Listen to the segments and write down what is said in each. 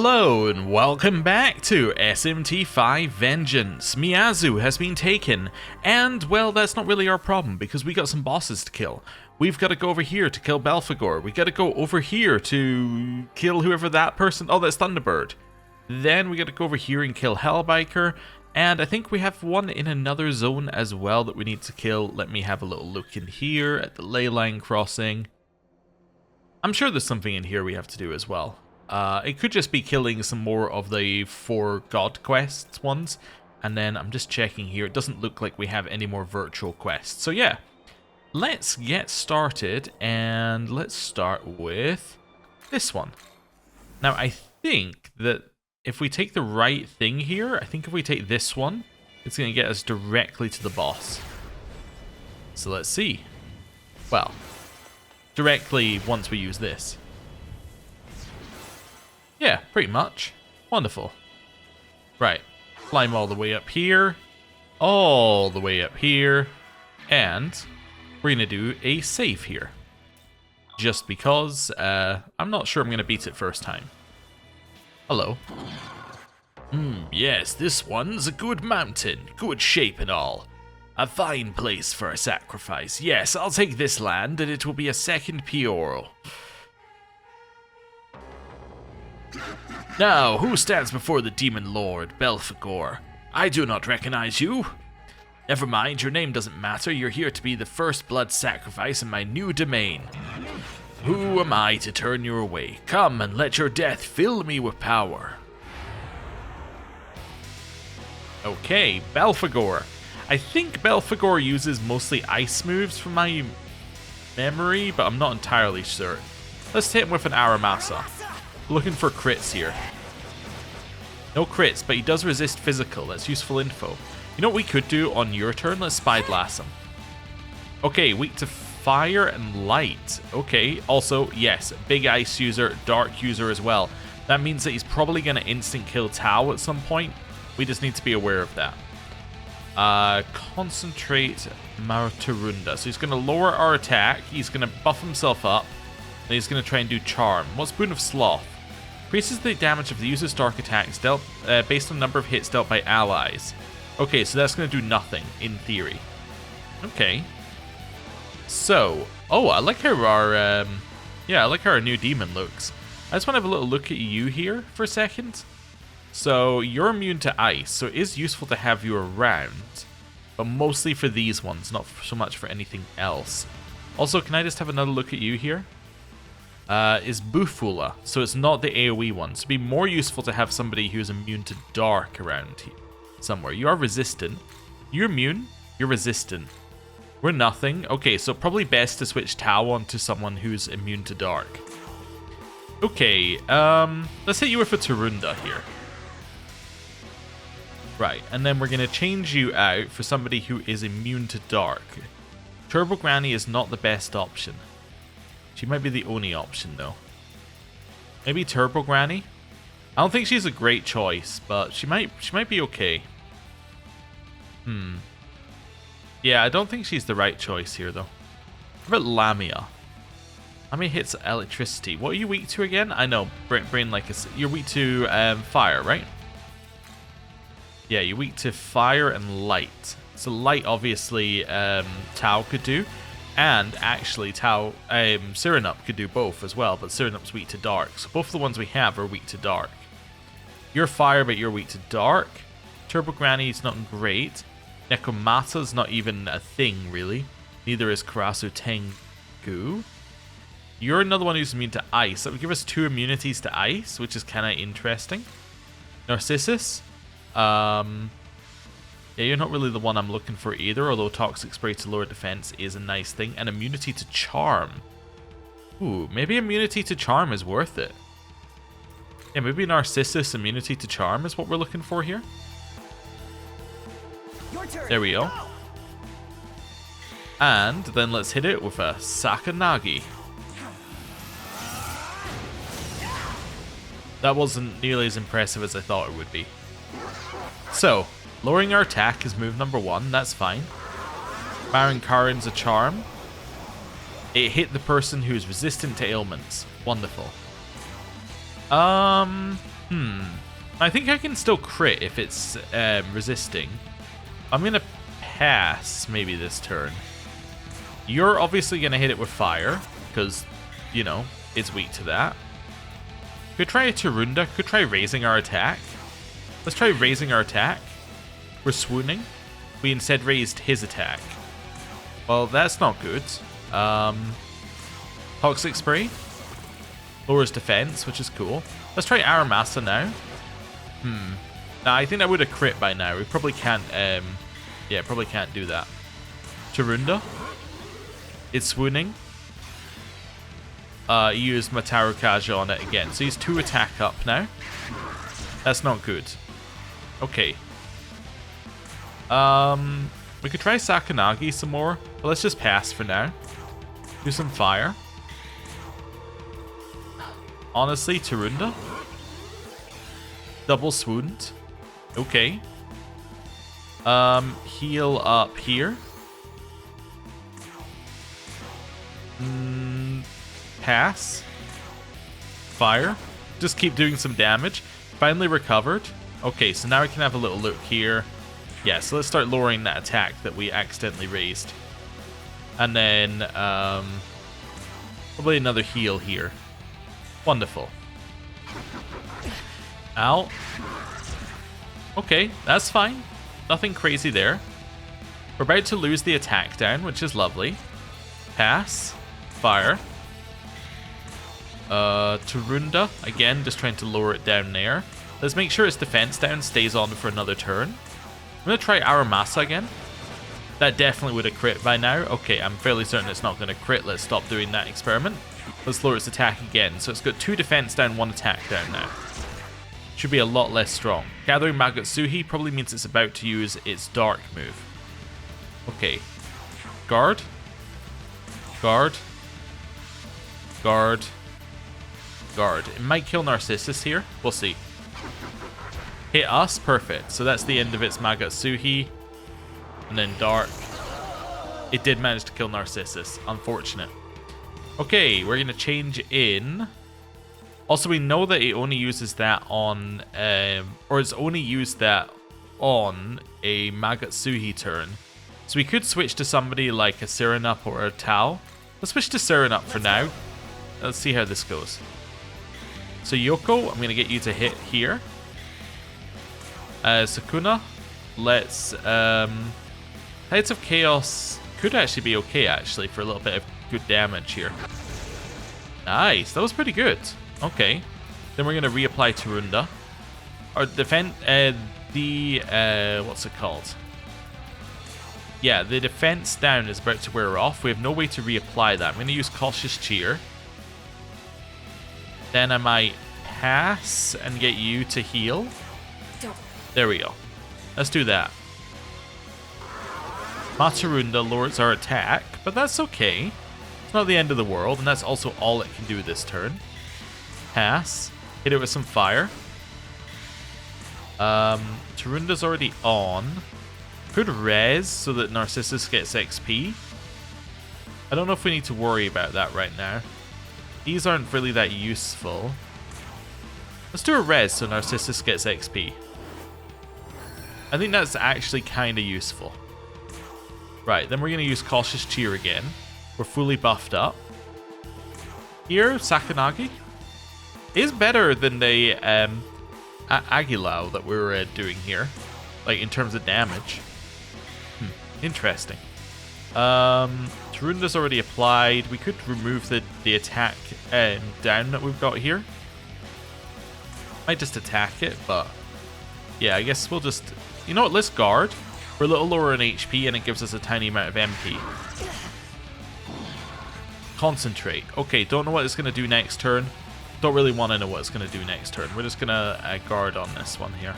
Hello and welcome back to SMT5 Vengeance. Miyazu has been taken, and well, that's not really our problem because we got some bosses to kill. We've got to go over here to kill Belphegor. We got to go over here to kill whoever that person. Oh, that's Thunderbird. Then we got to go over here and kill Hellbiker, and I think we have one in another zone as well that we need to kill. Let me have a little look in here at the ley line crossing. I'm sure there's something in here we have to do as well. It could just be killing some more of the 4 God quests ones. And then I'm just checking here. It doesn't look like we have any more virtual quests. So yeah, let's get started. And let's start with this one. Now I think that if we take the right thing here, I think if we take this one, it's going to get us directly to the boss. So let's see. Well, directly once we use this. Yeah, pretty much. Wonderful. Right. Climb all the way up here. All the way up here. And we're going to do a save here. Just because I'm not sure I'm going to beat it first time. Hello. Yes, this one's a good mountain. Good shape and all. A fine place for a sacrifice. Yes, I'll take this land and it will be a second Pioro. Now, who stands before the Demon Lord, Belphegor? I do not recognize you. Never mind, your name doesn't matter. You're here to be the first blood sacrifice in my new domain. Who am I to turn you away? Come and let your death fill me with power. Okay, Belphegor. I think Belphegor uses mostly ice moves from my memory, but I'm not entirely sure. Let's hit him with an Aramasa. Looking for crits here. No crits, but he does resist physical. That's useful info. You know what we could do on your turn? Let's Spy Blast him. Okay, weak to fire and light. Okay, also, yes, big ice user, dark user as well. That means that he's probably going to instant kill Tau at some point. We just need to be aware of that. Concentrate Marturunda. So he's going to lower our attack. He's going to buff himself up. And he's going to try and do Charm. What's Boon of Sloth? Increases the damage of the user's dark attacks dealt based on the number of hits dealt by allies. Okay, so that's going to do nothing, in theory. Okay. So, oh, I like how our, I like how our new demon looks. I just want to have a little look at you here for a second. So, you're immune to ice, so it is useful to have you around. But mostly for these ones, not so much for anything else. Also, can I just have another look at you here? Is Bufula, so it's not the AoE one. So it'd be more useful to have somebody who's immune to dark around here somewhere. You are resistant. You're immune. You're resistant. We're nothing. Okay, so probably best to switch Tau on to someone who's immune to dark. Okay, let's hit you with a Tarunda here. Right, and then we're going to change you out for somebody who is immune to dark. Turbo Granny is not the best option. She might be the only option, though. Maybe Turbo Granny? I don't think she's a great choice, but she might be okay. Yeah, I don't think she's the right choice here, though. What about Lamia? Lamia hits electricity. What are you weak to again? I know, brain like you're weak to fire, right? Yeah, you're weak to fire and light. So light, obviously, Tau could do. And actually, Cyrenup could do both as well, but Cyrenup's weak to dark. So both of the ones we have are weak to dark. You're fire, but you're weak to dark. Turbo Granny's not great. Necromata's not even a thing, really. Neither is Karasu Tengu. You're another one who's immune to ice. That would give us 2 immunities to ice, which is kind of interesting. Narcissus. Yeah, you're not really the one I'm looking for either, although Toxic Spray to lower defense is a nice thing. And immunity to charm. Ooh, maybe immunity to charm is worth it. Yeah, maybe Narcissus immunity to charm is what we're looking for here. There we go. And then let's hit it with a Sakanagi. That wasn't nearly as impressive as I thought it would be. So, lowering our attack is move number 1, that's fine. Baron Karin's a charm. It hit the person who is resistant to ailments. Wonderful. I think I can still crit if it's resisting. I'm going to pass maybe this turn. You're obviously going to hit it with fire, because, you know, it's weak to that. Could try a Tarunda, could try raising our attack. Let's try raising our attack. We're swooning. We instead raised his attack. Well, that's not good. Toxic Spray. Lowers defense, which is cool. Let's try Aramasa now. Nah, I think that would have crit by now. We probably can't, yeah, probably can't do that. Tarunda. It's swooning. Use Mataru Kaja on it again. So he's 2 attack up now. That's not good. Okay. We could try Sakanagi some more, but let's just pass for now. Do some fire. Honestly, Tarunda. Double swooned. Okay. Heal up here. Pass. Fire. Just keep doing some damage. Finally recovered. Okay, so now we can have a little look here. Yeah, so let's start lowering that attack that we accidentally raised. And then, probably another heal here. Wonderful. Ow. Okay, that's fine. Nothing crazy there. We're about to lose the attack down, which is lovely. Pass. Fire. Tarunda, again, just trying to lower it down there. Let's make sure its defense down stays on for another turn. I'm going to try Aramasa again. That definitely would have crit by now. Okay, I'm fairly certain it's not going to crit. Let's stop doing that experiment. Let's lower its attack again. So it's got 2 defense down, 1 attack down now. Should be a lot less strong. Gathering Magatsuhi probably means it's about to use its dark move. Okay. Guard. Guard. Guard. Guard. It might kill Narcissus here. We'll see. Hit us. Perfect. So that's the end of its Magatsuhi. And then dark. It did manage to kill Narcissus. Unfortunate. Okay, we're going to change in. Also, we know that it only uses that on, or it's only used that on a Magatsuhi turn. So we could switch to somebody like a Serenup or a Tao. Let's switch to Serenup for now. Let's see how this goes. So Yoko, I'm going to get you to hit here. Sukuna, let's, Tides of Chaos could actually be okay, actually, for a little bit of good damage here. Nice, that was pretty good. Okay, then we're going to reapply Tarunda. Or defend, what's it called? Yeah, the defense down is about to wear off. We have no way to reapply that. I'm going to use Cautious Cheer. Then I might pass and get you to heal. There we go. Let's do that. Matarunda lowers our attack, but that's okay. It's not the end of the world, and that's also all it can do this turn. Pass. Hit it with some fire. Tarunda's already on. Could res so that Narcissus gets XP. I don't know if we need to worry about that right now. These aren't really that useful. Let's do a res so Narcissus gets XP. I think that's actually kind of useful. Right, then we're going to use Cautious Cheer again. We're fully buffed up. Here, Sakanagi is better than the Agilao that we were doing here. Like, in terms of damage. Interesting. Tarunda's already applied. We could remove the attack down that we've got here. Might just attack it, but yeah, I guess we'll just... You know what, let's guard. We're a little lower in HP and it gives us a tiny amount of MP. Concentrate. Okay, don't know what it's going to do next turn. Don't really want to know what it's going to do next turn. We're just going to guard on this one here.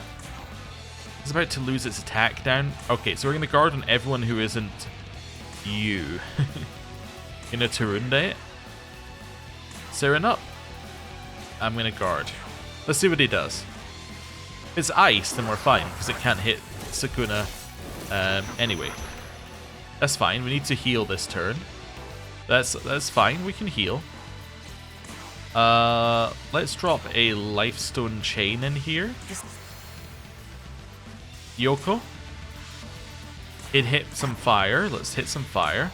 It's about to lose its attack down. Okay, so we're going to guard on everyone who isn't you. Gonna Tarunda it. Serenup. I'm going to guard. Let's see what he does. If it's ice, then we're fine, because it can't hit Sukuna anyway. That's fine. We need to heal this turn. That's fine. We can heal. Let's drop a Lifestone Chain in here. Yoko. It hit some fire. Let's hit some fire.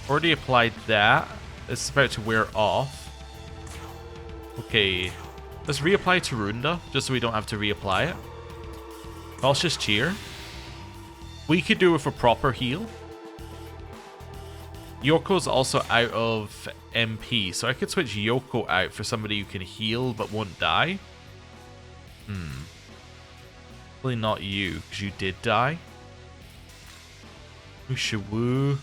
Already applied that. It's about to wear off. Okay. Let's reapply Tarunda, just so we don't have to reapply it. Cautious Cheer. We could do with a proper heal. Yoko's also out of MP, so I could switch Yoko out for somebody who can heal but won't die. Probably not you, because you did die. Woo. Am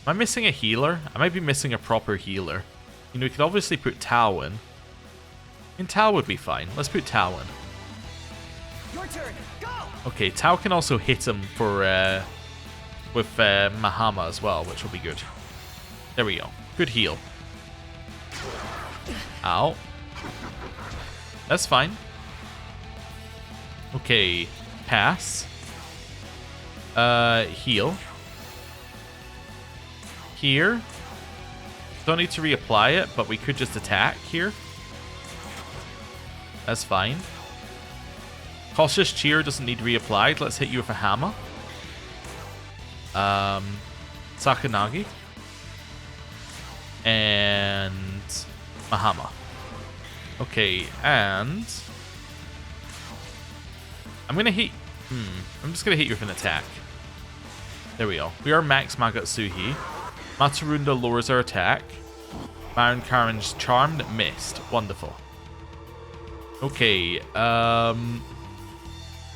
I missing a healer? I might be missing a proper healer. You know, we could obviously put Tao in. Tao would be fine. Let's put Tao in. Your turn. Go. Okay, Tao can also hit him for with Mahama as well, which will be good. There we go. Good heal. Ow. That's fine. Okay, pass. Heal. Here. Don't need to reapply it, but we could just attack here. That's fine. Cautious Cheer doesn't need reapplied. Let's hit you with a hammer. Sakanagi. And Mahama. Okay, and I'm gonna hit. I'm just gonna hit you with an attack. There we go. We are max Magatsuhi. Matarunda lowers our attack. Baron Karen's charmed, missed. Wonderful. Okay,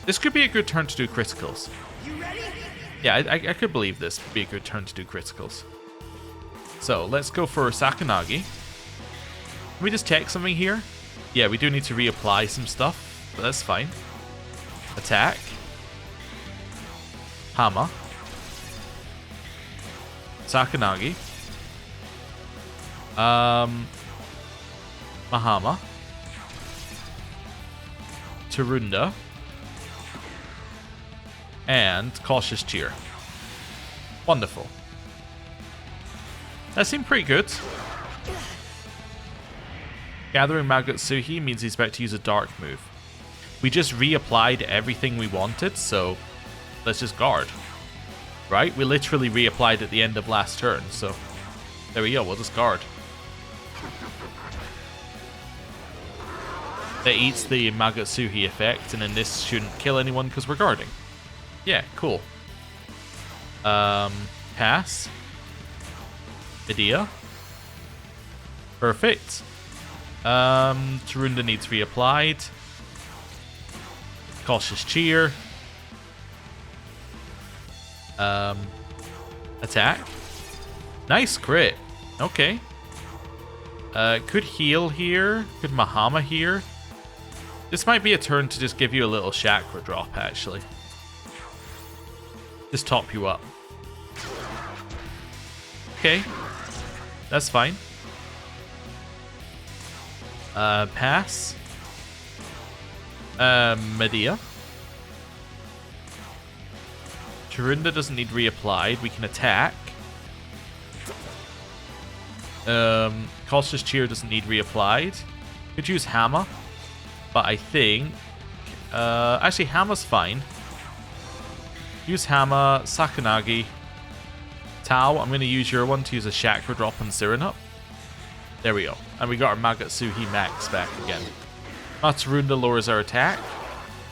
this could be a good turn to do criticals. You ready? Yeah, I could believe this would be a good turn to do criticals. So, let's go for Sakanagi. Can we just check something here? Yeah, we do need to reapply some stuff, but that's fine. Attack. Hammer. Sakanagi. Mahama. Tarunda. And Cautious Cheer. Wonderful. That seemed pretty good. Gathering Magatsuhi means he's about to use a dark move. We just reapplied everything we wanted, so let's just guard. Right? We literally reapplied at the end of last turn, so there we go, we'll just guard. That eats the Magatsuhi effect, and then this shouldn't kill anyone because we're guarding. Yeah, cool. Pass. Idea. Perfect. Tarunda needs reapplied. Cautious Cheer. Attack. Nice crit. Okay. Could heal here. Could Mahama here. This might be a turn to just give you a little chakra drop, actually. Just top you up. Okay. That's fine. Pass. Medea. Tarunda doesn't need reapplied. We can attack. Cautious Cheer doesn't need reapplied. Could use Hammer. But I think... actually, Hammer's fine. Use Hammer, Sakanagi. Tao, I'm going to use your one to use a Chakra Drop on Cyrenup. There we go. And we got our Magatsuhi Max back again. Matarunda lowers our attack.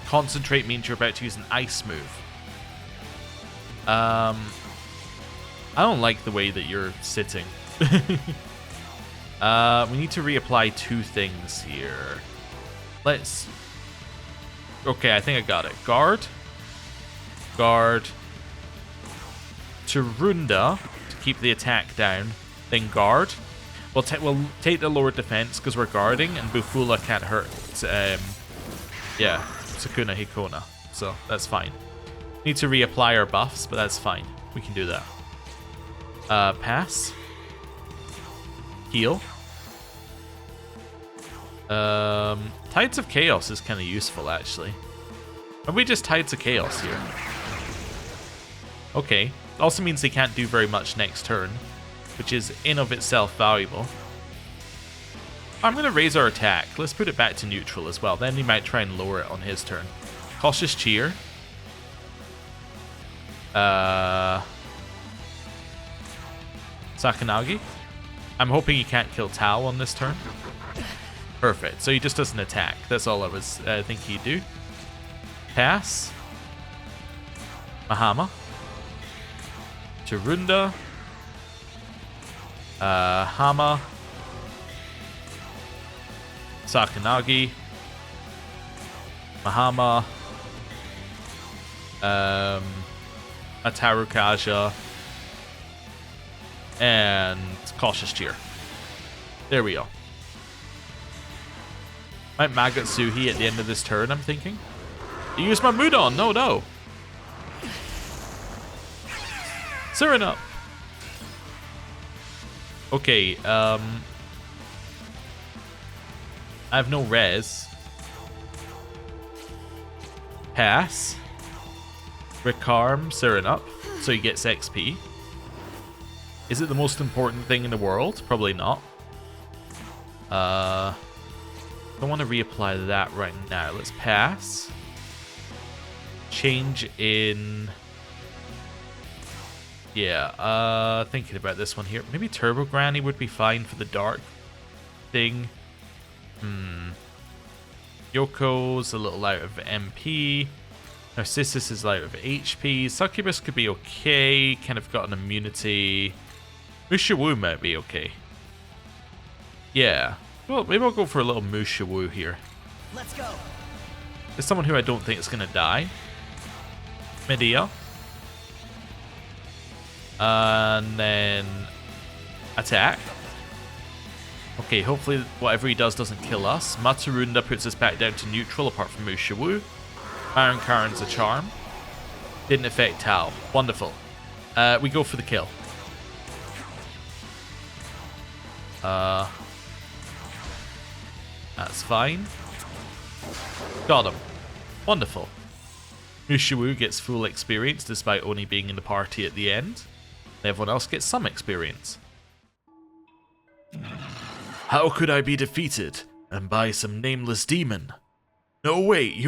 Concentrate means you're about to use an ice move. I don't like the way that you're sitting. We need to reapply two things here. Let's... Okay, I think I got it. Guard. Guard. Tarunda to keep the attack down. Then guard. We'll take the lower defense because we're guarding, and Bufula can't hurt. Yeah, Sukuna Hikona. So that's fine. Need to reapply our buffs, but that's fine. We can do that. Pass. Heal. Tides of Chaos is kind of useful, actually. Are we just Tides of Chaos here? Okay. Also means they can't do very much next turn, which is in of itself valuable. I'm going to raise our attack. Let's put it back to neutral as well. Then he might try and lower it on his turn. Cautious Cheer. Sakanagi. I'm hoping he can't kill Tao on this turn. Perfect. So he just doesn't attack. That's all I was thinking he'd do. Pass. Mahama. Tarunda. Hama. Sakanagi. Mahama. Ataru Kaja. And Cautious Cheer. There we go. Might Magatsuhi at the end of this turn, I'm thinking. You use my Mudon! No. Siren up! Okay, I have no res. Pass. Ricarm, Siren up, so he gets XP. Is it the most important thing in the world? Probably not. Don't want to reapply that right now. Let's pass. Change in... Yeah, thinking about this one here. Maybe Turbo Granny would be fine for the dark thing. Yoko's a little out of MP. Narcissus is out of HP. Succubus could be okay. Kind of got an immunity. Mushawu might be okay. Yeah. Well, maybe I'll go for a little Mushawu here. Let's go. There's someone who I don't think is going to die. Medea. And then attack. Okay, hopefully whatever he does doesn't kill us. Matsurunda puts us back down to neutral apart from Mushawu. Iron Karen's a charm. Didn't affect Tao. Wonderful. We go for the kill. That's fine. Got him. Wonderful. Mushawu gets full experience despite only being in the party at the end. Everyone else gets some experience. How could I be defeated? And by some nameless demon? No, wait,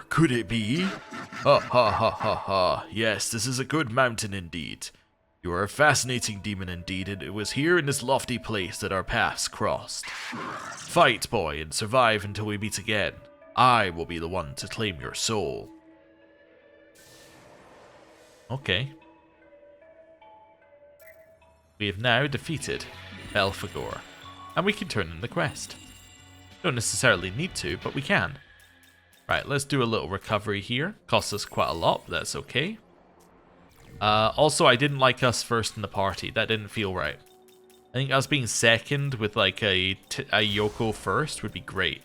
could it be? Ha ha ha ha ha. Yes, this is a good mountain indeed. You are a fascinating demon indeed, and it was here in this lofty place that our paths crossed. Fight, boy, and survive until we meet again. I will be the one to claim your soul. Okay. We have now defeated Belphegor, and we can turn in the quest. Don't necessarily need to, but we can. Right, let's do a little recovery here. Costs us quite a lot, but that's okay. Also, I didn't like us first in the party. That didn't feel right. I think us being second with like a Yoko first would be great.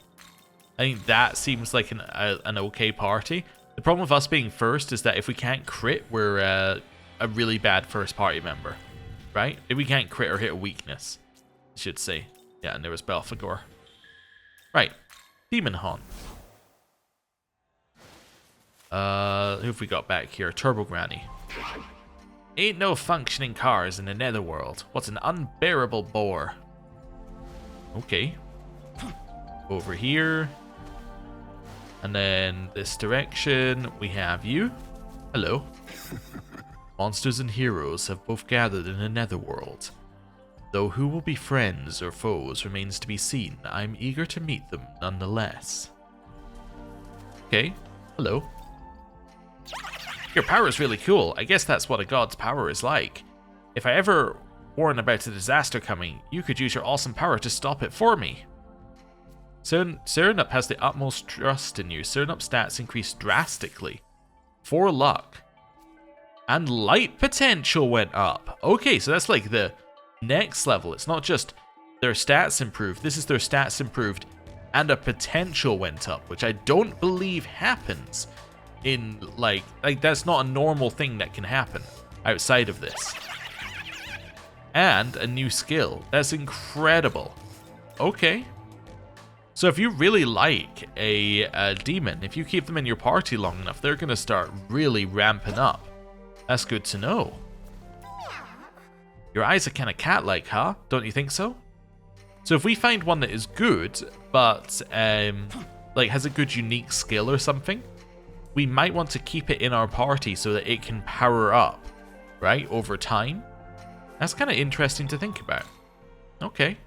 I think that seems like an okay party. The problem with us being first is that if we can't crit, we're a really bad first party member. Right? If we can't crit or hit a weakness, I should say. Yeah, and there was Belphegor. Right. Demon Haunt. Who have we got back here? Turbo Granny. Ain't no functioning cars in the netherworld. What's an unbearable bore? Okay. Over here. And then this direction, we have you. Hello. Monsters and heroes have both gathered in the netherworld. Though who will be friends or foes remains to be seen, I'm eager to meet them nonetheless. Okay. Hello. Your power is really cool. I guess that's what a god's power is like. If I ever warn about a disaster coming, you could use your awesome power to stop it for me. Serenup has the utmost trust in you. Serenup stats increase drastically. 4 luck. And light potential went up. Okay, so that's like the next level. It's not just their stats improved. This is their stats improved and a potential went up, which I don't believe happens in like that's not a normal thing that can happen outside of this. And a new skill. That's incredible. Okay. So if you really like a demon, if you keep them in your party long enough, they're going to start really ramping up. That's good to know. Your eyes are kind of cat-like, huh? Don't you think so? So if we find one that is good, but like has a good unique skill or something, we might want to keep it in our party so that it can power up, right, over time. That's kind of interesting to think about. Okay.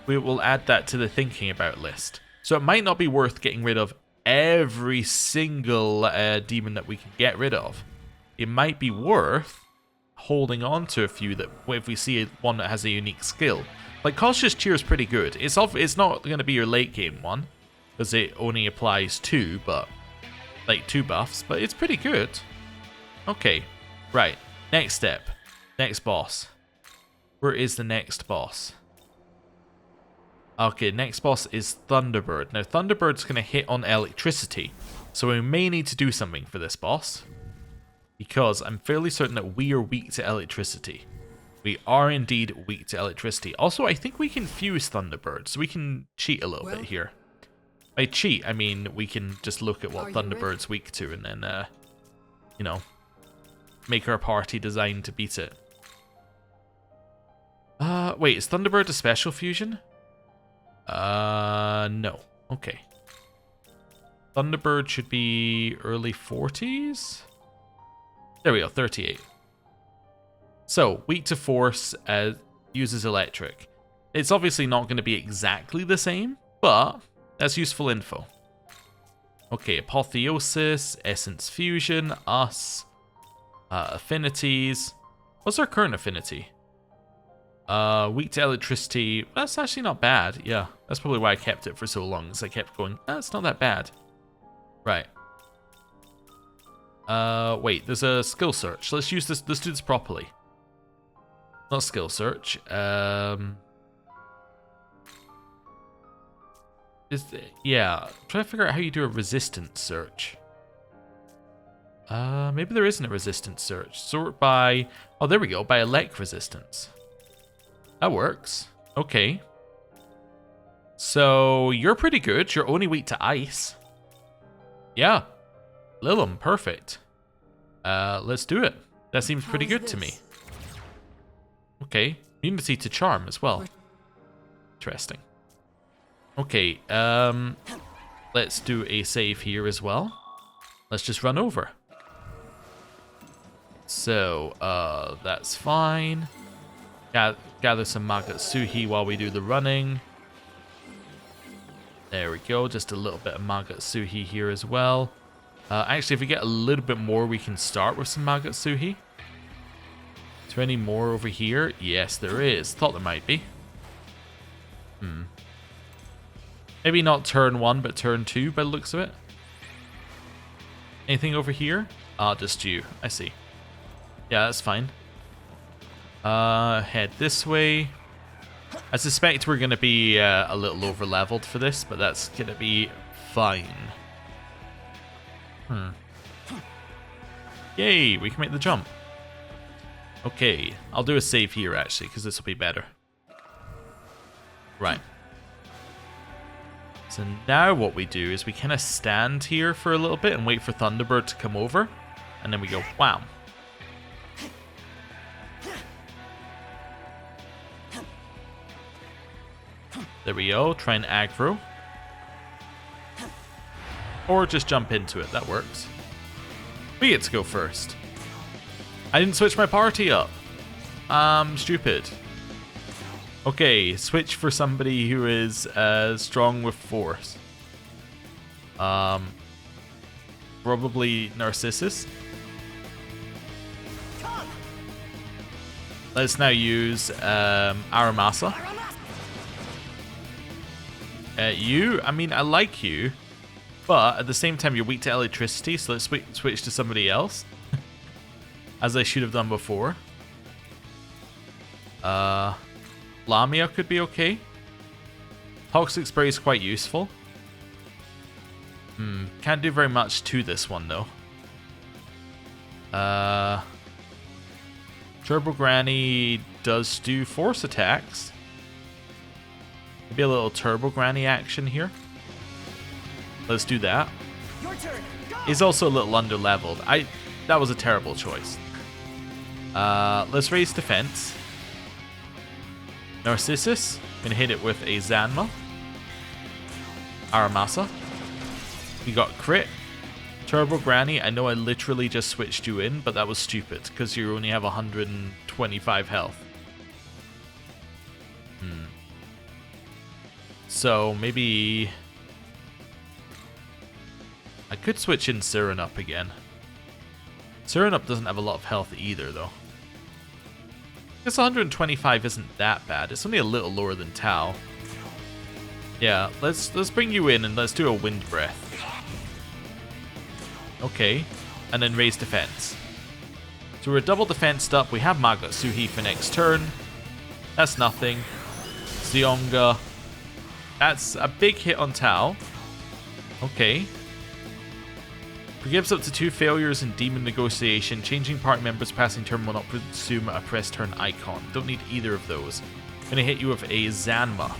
We will add that to the thinking about list. So it might not be worth getting rid of every single demon that we can get rid of. It might be worth holding on to a few that if we see one that has a unique skill. Like Cautious Cheer is pretty good. It's not going to be your late game one because it only applies 2, but like 2 buffs, but it's pretty good. Okay, right. Next step. Next boss. Where is the next boss? Okay, next boss is Thunderbird. Now, Thunderbird's going to hit on electricity, so we may need to do something for this boss, because I'm fairly certain that we are weak to electricity. We are indeed weak to electricity. Also, I think we can fuse Thunderbird, so we can cheat a little bit here. By cheat, I mean we can just look at what Thunderbird's weak to and then, you know, make our party designed to beat it. Wait, is Thunderbird a special fusion? No. Okay. Thunderbird should be early 40s? There we go, 38. So, weak to force, uses electric. It's obviously not going to be exactly the same, but that's useful info. Okay, Apotheosis, Essence Fusion, us, affinities. What's our current affinity? Weak to electricity. That's actually not bad. Yeah, that's probably why I kept it for so long, because I kept going, it's not that bad. Right. Wait, there's a skill search. Let's use this. Let's do this properly. Not skill search. Yeah. I'm trying to figure out how you do a resistance search. Maybe there isn't a resistance search. Sort by... Oh, there we go. By elect resistance. That works. Okay. So, you're pretty good. You're only weak to ice. Yeah. Lilum, perfect. Let's do it. That seems pretty good to me. Okay. Immunity to charm as well. Interesting. Okay, let's do a save here as well. Let's just run over. So, that's fine. Gather some Magatsuhi while we do the running. There we go, just a little bit of Magatsuhi here as well. Actually, if we get a little bit more, we can start with some Magatsuhi. Is there any more over here? Yes, there is. Thought there might be. Maybe not turn 1, but turn 2 by the looks of it. Anything over here? Just you. I see. Yeah, that's fine. Head this way. I suspect we're going to be a little over-leveled for this, but that's going to be fine. Yay, we can make the jump. Okay, I'll do a save here, actually, because this will be better. Right. So now what we do is we kind of stand here for a little bit and wait for Thunderbird to come over. And then we go, wham. There we go, try and aggro. Or just jump into it, that works. We get to go first. I didn't switch my party up. Stupid. Okay, switch for somebody who is strong with force. Probably Narcissus. Let's now use Aramasa. I mean, I like you, but at the same time, you're weak to electricity, so let's switch to somebody else. As I should have done before. Lamia could be okay. Toxic Spray is quite useful. Can't do very much to this one, though. Turbo Granny does do force attacks. Maybe a little Turbo Granny action here. Let's do that. Your turn. Go. He's also a little under-leveled. That was a terrible choice. Let's raise defense. Narcissus. Gonna hit it with a Zanma. Aramasa. We got crit. Turbo Granny. I know I literally just switched you in, but that was stupid because you only have 125 health. So maybe I could switch in Cyrenup again. Cyrenup doesn't have a lot of health either, though. I guess 125 isn't that bad. It's only a little lower than Tau. Yeah, let's bring you in and let's do a Wind Breath. Okay, and then raise defense. So we're double defensed up. We have Magatsuhi for next turn. That's nothing. Zionga. That's a big hit on Tau. Okay. Forgives up to 2 failures in Demon Negotiation. Changing party members passing turn will not consume a press turn icon. Don't need either of those. I'm gonna hit you with a Zanma.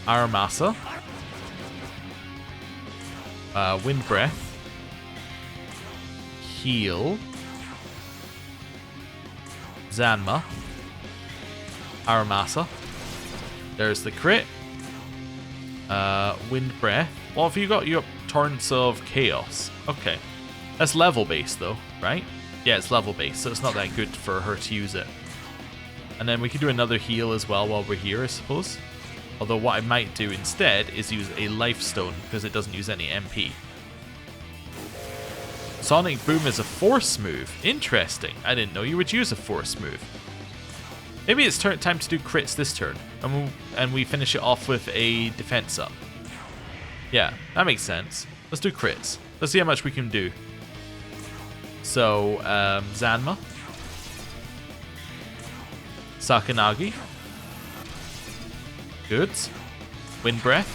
Aramasa. Wind Breath. Heal. Zanma. Aramasa. There's the crit. Wind Breath. What have you got? You got Torrents of Chaos. Okay. That's level based though, right? Yeah, it's level based, so it's not that good for her to use it. And then we could do another heal as well while we're here, I suppose. Although what I might do instead is use a Life Stone because it doesn't use any MP. Sonic Boom is a force move. Interesting. I didn't know you would use a force move. Maybe it's time to do crits this turn, and we finish it off with a defense up. Yeah, that makes sense. Let's do crits. Let's see how much we can do. So, Zanma. Sakanagi. Good. Wind Breath.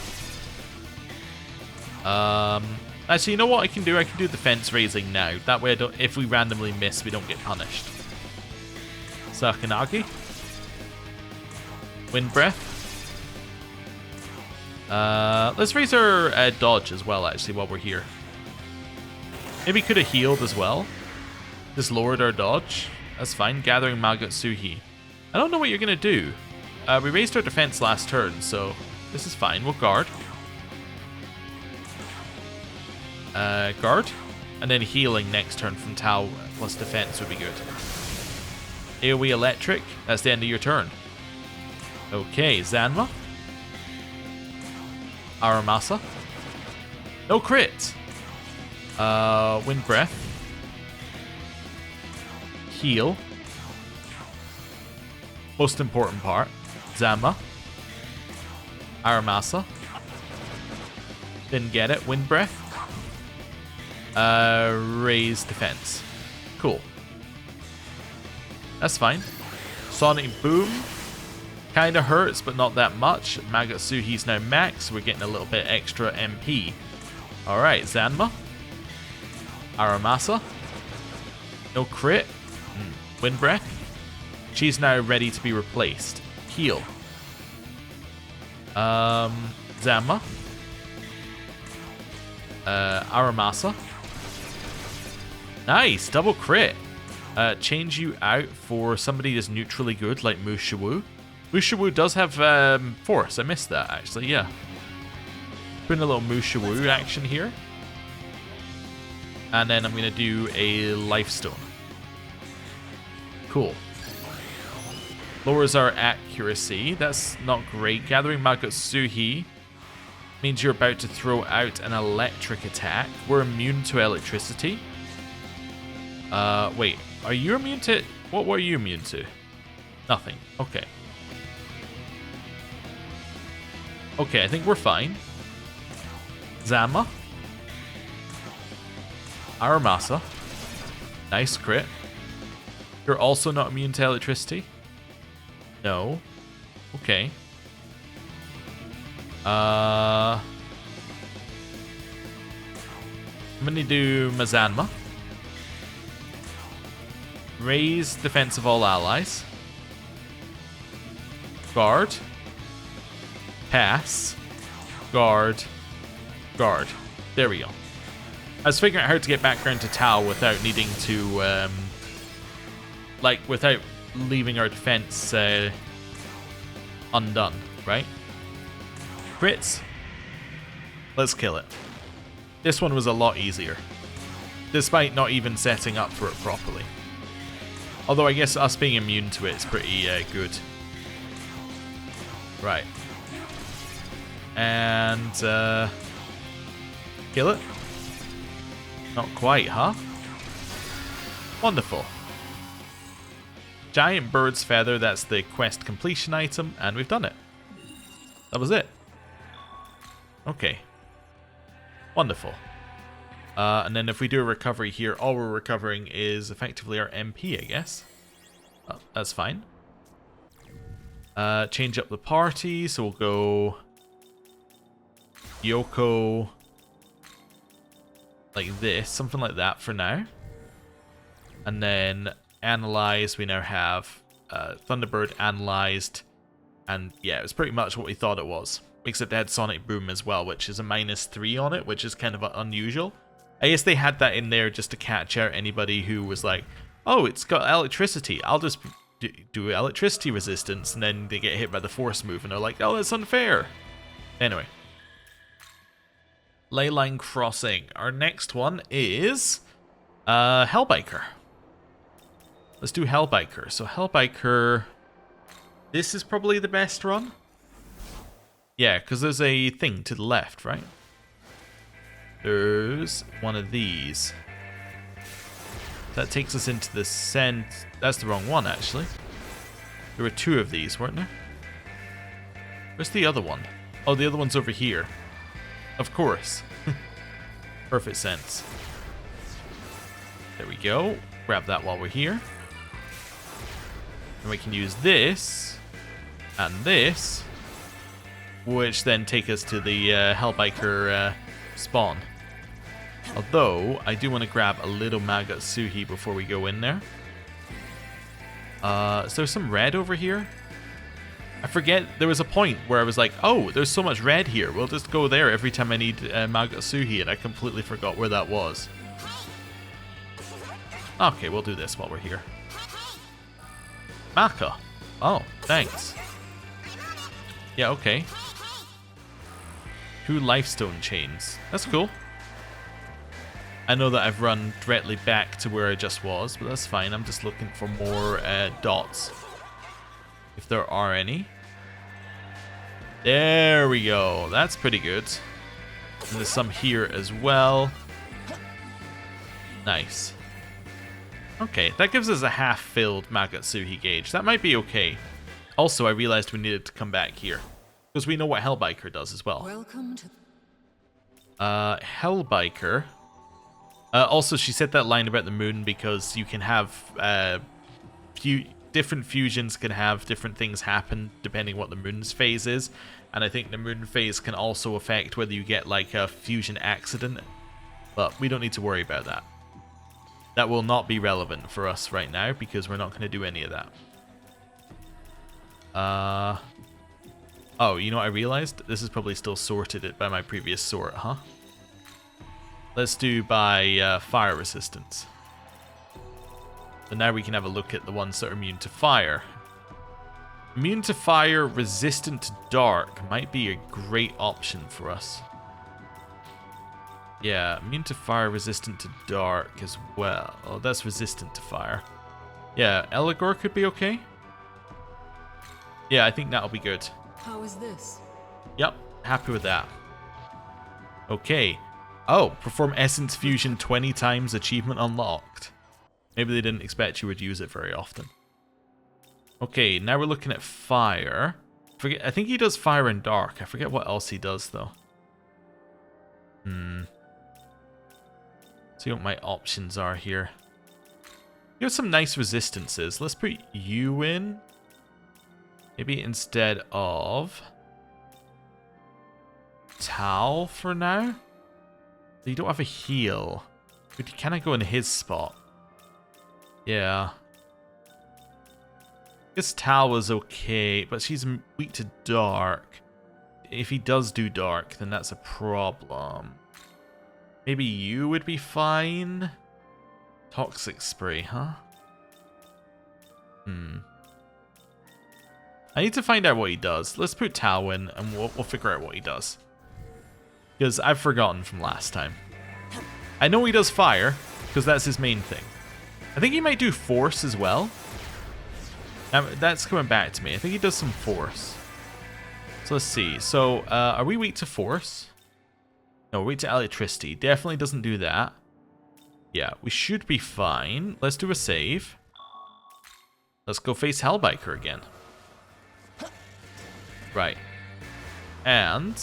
Actually, you know what I can do? I can do defense raising now. That way, if we randomly miss, we don't get punished. Sakanagi. Wind Breath. Let's raise our dodge as well, actually, while we're here. Maybe could have healed as well. Just lowered our dodge. That's fine. Gathering Magatsuhi. I don't know what you're going to do. We raised our defense last turn, so this is fine. We'll guard. Guard. And then healing next turn from Tau plus defense would be good. AoE Electric. That's the end of your turn. Okay, Zanma. Aramasa. No crit. Wind Breath. Heal. Most important part. Zanma. Aramasa. Didn't get it. Wind Breath. Raise defense. Cool. That's fine. Sonic Boom. Kinda hurts, but not that much. Magatsuhi's now max. We're getting a little bit extra MP. Alright, Zanma. Aramasa. No crit. Wind Breath. She's now ready to be replaced. Heal. Zanma. Aramasa. Nice, double crit. Change you out for somebody that's neutrally good, like Mushiwu. Mushiwu does have force. I missed that, actually, yeah. Putting a little Mushiwu action here. And then I'm going to do a Life Stone. Cool. Lowers our accuracy. That's not great. Gathering Magatsuhi means you're about to throw out an electric attack. We're immune to electricity. Wait. Are you immune to... What were you immune to? Nothing. Okay. Okay, I think we're fine. Zanma. Aramasa. Nice crit. You're also not immune to electricity? No. Okay. I'm gonna do Mazanma. Raise defense of all allies. Guard. Pass. Guard. Guard. There we go. I was figuring out how to get back around to Tau without needing to, without leaving our defense undone, right? Crits. Let's kill it. This one was a lot easier, despite not even setting up for it properly. Although I guess us being immune to it is pretty good. Right. And kill it? Not quite, huh? Wonderful. Giant bird's feather, that's the quest completion item, and we've done it. That was it. Okay. Wonderful. And then if we do a recovery here, all we're recovering is effectively our MP, I guess. Oh, that's fine. Change up the party, so we'll go Yoko like this, something like that for now. And then analyze, we now have Thunderbird analyzed, and yeah, it was pretty much what we thought it was. Except they had Sonic Boom as well, which is a -3 on it, which is kind of unusual. I guess they had that in there just to catch out anybody who was like, oh, it's got electricity, I'll just do electricity resistance, and then they get hit by the force move and they're like, oh, that's unfair. Anyway. Leyline Crossing. Our next one is Hellbiker. Let's do Hellbiker. So Hellbiker, this is probably the best run. Yeah, because there's a thing to the left, right? There's one of these. That takes us into the center. That's the wrong one, actually. There were two of these, weren't there? Where's the other one? Oh, the other one's over here. Of course. Perfect sense. There we go. Grab that while we're here. And we can use this and this, which then take us to the Hellbiker spawn. Although, I do want to grab a little Magatsuhi before we go in there. Is there some red over here? I forget, there was a point where I was like, oh, there's so much red here, we'll just go there every time I need Magatsuhi, and I completely forgot where that was. Okay, we'll do this while we're here. Maka. Oh, thanks. Yeah, okay. 2 lifestone chains. That's cool. I know that I've run directly back to where I just was, but that's fine. I'm just looking for more dots, if there are any. There we go. That's pretty good. And there's some here as well. Nice. Okay, that gives us a half-filled Magatsuhi gauge. That might be okay. Also, I realized we needed to come back here, because we know what Hellbiker does as well. Welcome to Hellbiker. Also, she said that line about the moon because you can have different fusions can have different things happen depending what the moon's phase is, and I think the moon phase can also affect whether you get like a fusion accident, but we don't need to worry about that. That will not be relevant for us right now because we're not going to do any of that. Oh, you know what I realized? This is probably still sorted by my previous sort, huh? Let's do by fire resistance. So now we can have a look at the ones that are immune to fire. Immune to fire, resistant to dark might be a great option for us. Yeah, immune to fire, resistant to dark as well. Oh, that's resistant to fire. Yeah, Eligor could be okay. Yeah, I think that'll be good. How is this? Yep, happy with that. Okay. Oh, perform Essence Fusion 20 times, achievement unlocked. Maybe they didn't expect you would use it very often. Okay, now we're looking at fire. I think he does fire and dark. I forget what else he does, though. See what my options are here. You have some nice resistances. Let's put you in. Maybe instead of Tal for now. You don't have a heal. But can I go in his spot? Yeah. I guess Tal was okay, but she's weak to dark. If he does do dark, then that's a problem. Maybe you would be fine? Toxic spray, huh? I need to find out what he does. Let's put Tao in and we'll figure out what he does. Because I've forgotten from last time. I know he does fire, because that's his main thing. I think he might do force as well. That's coming back to me. I think he does some force. So let's see. So, are we weak to force? No, we're weak to electricity. Definitely doesn't do that. Yeah, we should be fine. Let's do a save. Let's go face Hellbiker again. Right. And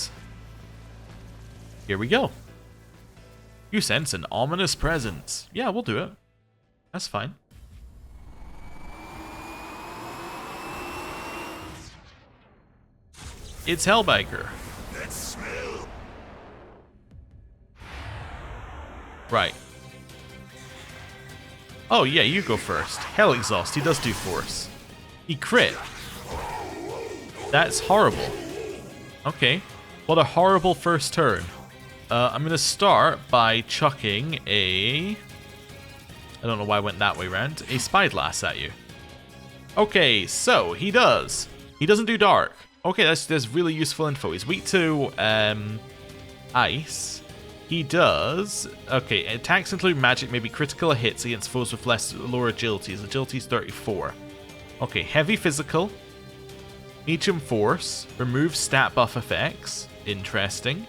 here we go. You sense an ominous presence. Yeah, we'll do it. That's fine. It's Hellbiker. That smell. Right. Oh yeah, you go first. Hell Exhaust, he does do force. He crit. That's horrible. Okay. What a horrible first turn. I'm going to start by chucking a... I don't know why I went that way around. A Spyglass at you. Okay, so he does. He doesn't do dark. Okay, that's really useful info. He's weak to ice. He does... Okay, attacks include magic, maybe critical hits against foes with lower agility. His agility is 34. Okay, heavy physical. Medium force. Remove stat buff effects. Interesting.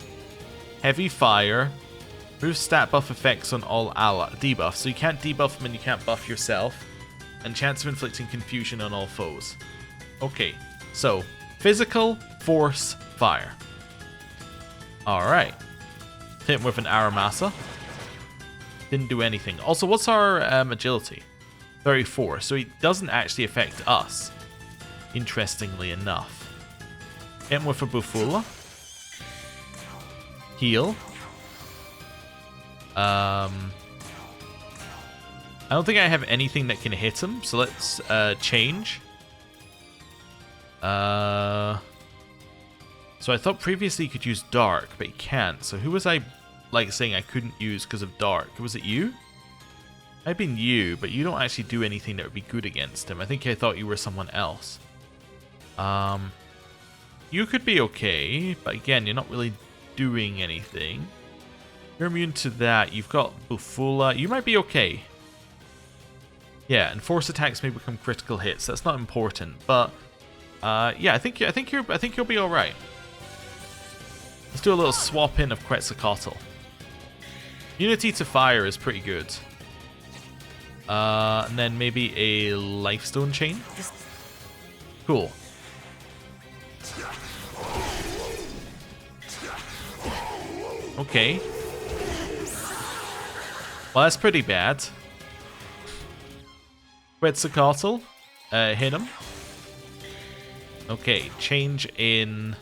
Heavy fire. Remove stat buff effects on all debuffs. So you can't debuff them and you can't buff yourself. And chance of inflicting confusion on all foes. Okay, so physical, force, fire. Alright. Hit him with an Aramasa. Didn't do anything. Also, what's our agility? 34. So he doesn't actually affect us. Interestingly enough. Hit him with a Bufula. Heal. I don't think I have anything that can hit him, so let's change. So I thought previously you could use dark, but you can't. So who was I saying I couldn't use because of dark? Was it you? I've been you, but you don't actually do anything that would be good against him. I think I thought you were someone else. You could be okay, but again, you're not really doing anything. You're immune to that. You've got Bufula. You might be okay. Yeah, and force attacks may become critical hits. That's not important, but yeah, I think you'll be all right. Let's do a little swap in of Quetzalcoatl. Unity to fire is pretty good. And then maybe a Lifestone chain. Cool. Okay. Well, that's pretty bad. Quetzalcoatl. Hit him. Okay, change in...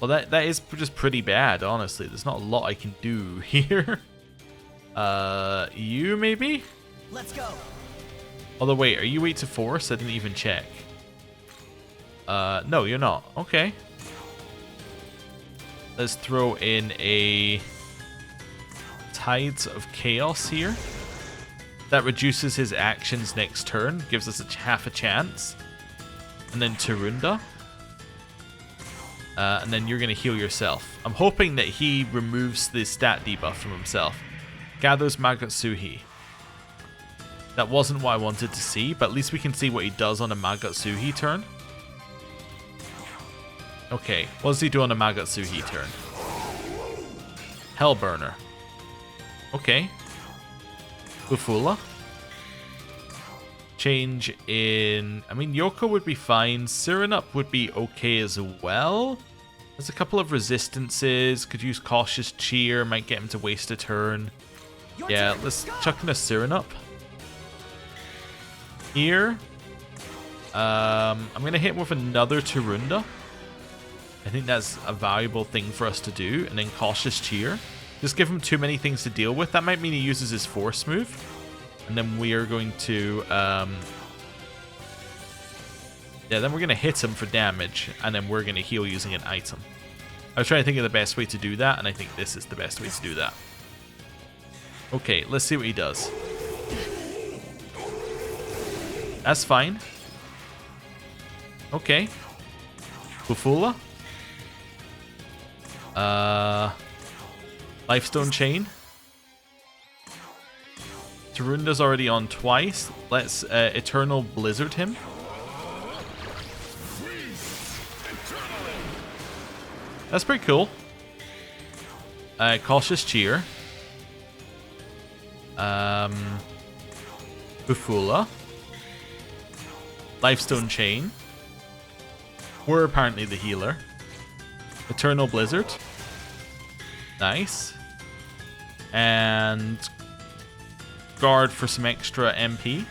Well, that is just pretty bad, honestly. There's not a lot I can do here. You maybe? Let's go. Although, wait, are you weak to force? I didn't even check. No, you're not. Okay. Let's throw in a Tides of Chaos here. That reduces his actions next turn, gives us half a chance. And then Tarunda. And then you're going to heal yourself. I'm hoping that he removes the stat debuff from himself. Gathers Magatsuhi. That wasn't what I wanted to see, but at least we can see what he does on a Magatsuhi turn. Okay, what does he do on a Magatsuhi turn? Hellburner. Okay. Bufula. Change in... I mean, Yoko would be fine. Cyrenup would be okay as well. There's a couple of resistances. Could use Cautious Cheer. Might get him to waste a turn. Yeah, let's chuck in a Cyrenup. Here. I'm going to hit him with another Tarunda. I think that's a valuable thing for us to do. And then Cautious Cheer. Just give him too many things to deal with. That might mean he uses his Force move. And then we are going to... yeah, then we're going to hit him for damage. And then we're going to heal using an item. I was trying to think of the best way to do that. And I think this is the best way to do that. Okay, let's see what he does. Okay. Bufula. Lifestone Chain. Tarunda's already on twice. Let's Eternal Blizzard him. That's pretty cool. Cautious Cheer. Bufula. Lifestone Chain. We're apparently the healer. Eternal Blizzard. Nice. And guard for some extra MP.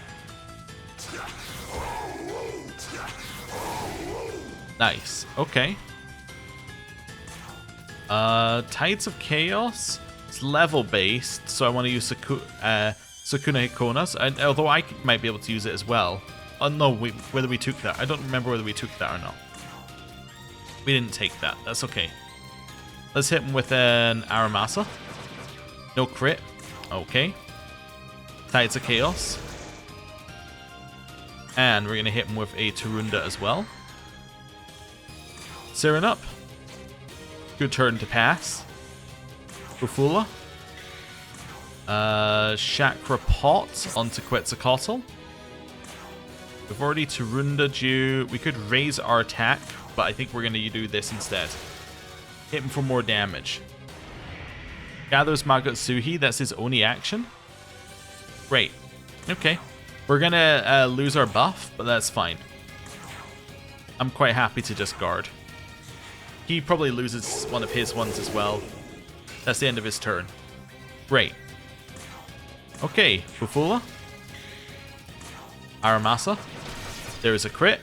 Nice. Okay. Tides of Chaos. It's level based, so I want to use Sakuna Hikonas. Although I might be able to use it as well. Oh no, whether we took that. I don't remember whether we took that or not. We didn't take that. That's okay. Let's hit him with an Aramasa. No crit. Okay. Tides of Chaos. And we're going to hit him with a Tarunda as well. Siren up. Good turn to pass. Bufula. Chakra Pot onto Quetzalcoatl. We've already Tarunda due. We could raise our attack, but I think we're going to do this instead. Hit him for more damage. Gathers Magatsuhi. That's his only action. Great. Okay. We're going to lose our buff, but that's fine. I'm quite happy to just guard. He probably loses one of his ones as well. That's the end of his turn. Great. Okay, Bufula. Aramasa. There's a crit.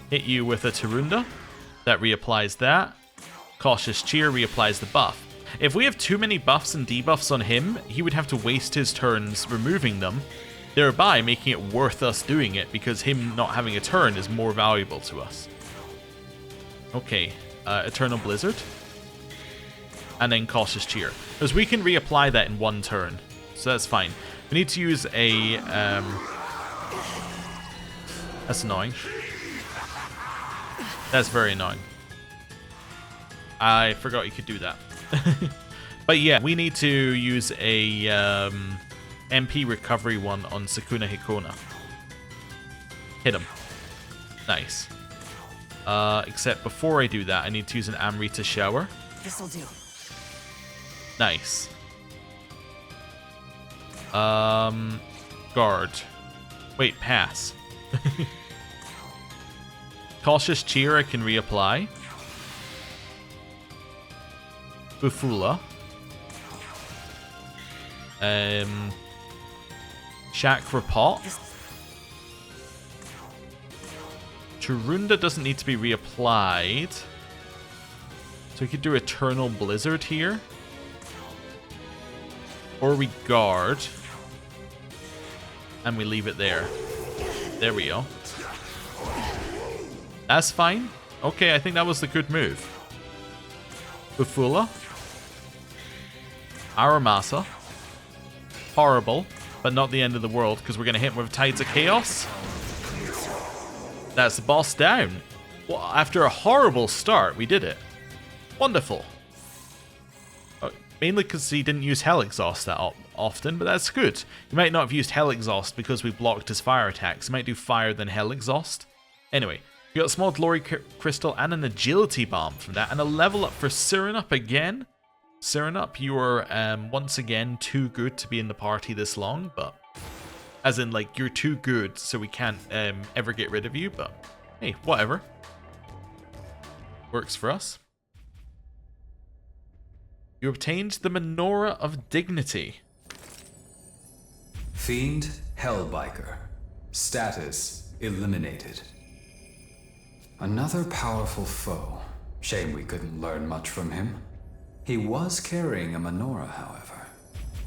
Hit you with a Tarunda. That reapplies that. Cautious Cheer reapplies the buff. If we have too many buffs and debuffs on him, he would have to waste his turns removing them, thereby making it worth us doing it, because him not having a turn is more valuable to us. Okay, Eternal Blizzard. And then Cautious Cheer. Because we can reapply that in one turn, so that's fine. We need to use a... That's annoying. That's very annoying. I forgot you could do that. But yeah, we need to use a MP recovery one on Sakuna Hikona. Hit him. Nice. Except before I do that, I need to use an Amrita Shower. This'll do. Nice. Guard. Wait, pass. Cautious Cheer I can reapply. Bufula. Chakra Pot. Tarunda doesn't need to be reapplied. So we could do Eternal Blizzard here. Or we guard. And we leave it there. There we go. That's fine. Okay, I think that was the good move. Bufula. Aramasa. Horrible, but not the end of the world, because we're going to hit him with Tides of Chaos. That's the boss down. Well, after a horrible start, we did it. Wonderful. Mainly because he didn't use Hell Exhaust that often, but that's good. He might not have used Hell Exhaust because we blocked his fire attacks. He might do Fire then Hell Exhaust. Anyway, we got a small Glory Crystal and an Agility Bomb from that, and a level up for Sirenup again. Sirenup, you are once again too good to be in the party this long, but as in, like, you're too good, so we can't ever get rid of you, but hey, whatever. Works for us. You obtained the Menorah of Dignity. Fiend Hellbiker. Status eliminated. Another powerful foe. Shame we couldn't learn much from him. He was carrying a menorah, however.